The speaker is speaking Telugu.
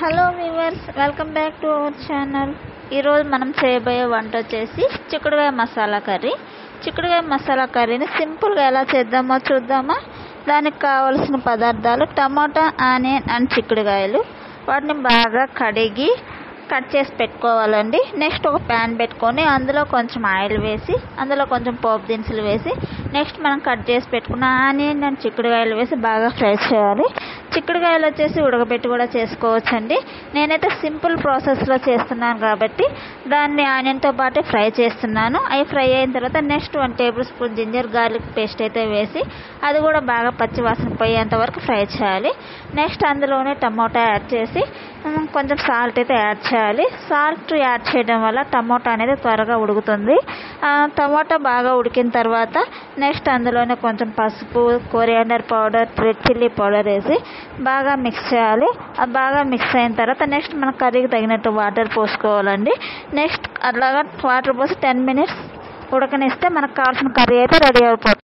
Hello viewers, welcome back to our channel. ఈరోజు మనం చేయబోయే వంట వచ్చేసి చిక్కుడుకాయ మసాలా కర్రీ. చిక్కుడుకాయ మసాలా కర్రీని సింపుల్గా ఎలా చేద్దామో చూద్దామా. దానికి కావలసిన పదార్థాలు టమాటా, ఆనియన్ అండ్ చిక్కుడుకాయలు. వాటిని బాగా కడిగి కట్ చేసి పెట్టుకోవాలండి. నెక్స్ట్ ఒక ప్యాన్ పెట్టుకొని అందులో కొంచెం ఆయిల్ వేసి అందులో కొంచెం పోపు దినుసులు వేసి నెక్స్ట్ మనం కట్ చేసి పెట్టుకున్న ఆనియన్ అండ్ చిక్కుడుకాయలు వేసి బాగా ఫ్రై చేయాలి. చిక్కుడుకాయలు వచ్చేసి ఉడకబెట్టి కూడా చేసుకోవచ్చండి. నేనైతే సింపుల్ ప్రాసెస్లో చేస్తున్నాను కాబట్టి దాన్ని ఆనియన్తో పాటు ఫ్రై చేస్తున్నాను. అవి ఫ్రై అయిన తర్వాత next 1 tablespoon ginger garlic paste అయితే వేసి అది కూడా బాగా పచ్చివాసన పోయేంత వరకు ఫ్రై చేయాలి. నెక్స్ట్ అందులోనే టమోటా యాడ్ చేసి కొంచెం సాల్ట్ అయితే యాడ్ చేయాలి. సాల్ట్ యాడ్ చేయడం వల్ల టమోటా అనేది త్వరగా ఉడుకుతుంది. టమోటా బాగా ఉడికిన తర్వాత నెక్స్ట్ అందులోనే కొంచెం పసుపు, coriander powder, red chilli powder వేసి బాగా మిక్స్ చేయాలి. అది బాగా మిక్స్ అయిన తర్వాత నెక్స్ట్ మన కర్రీకి తగినట్టు వాటర్ పోసుకోవాలండి. నెక్స్ట్ అలాగా వాటర్ పోసి 10 minutes ఉడకనిస్తే మనకు కావాల్సిన కర్రీ అయితే రెడీ అయిపోతుంది.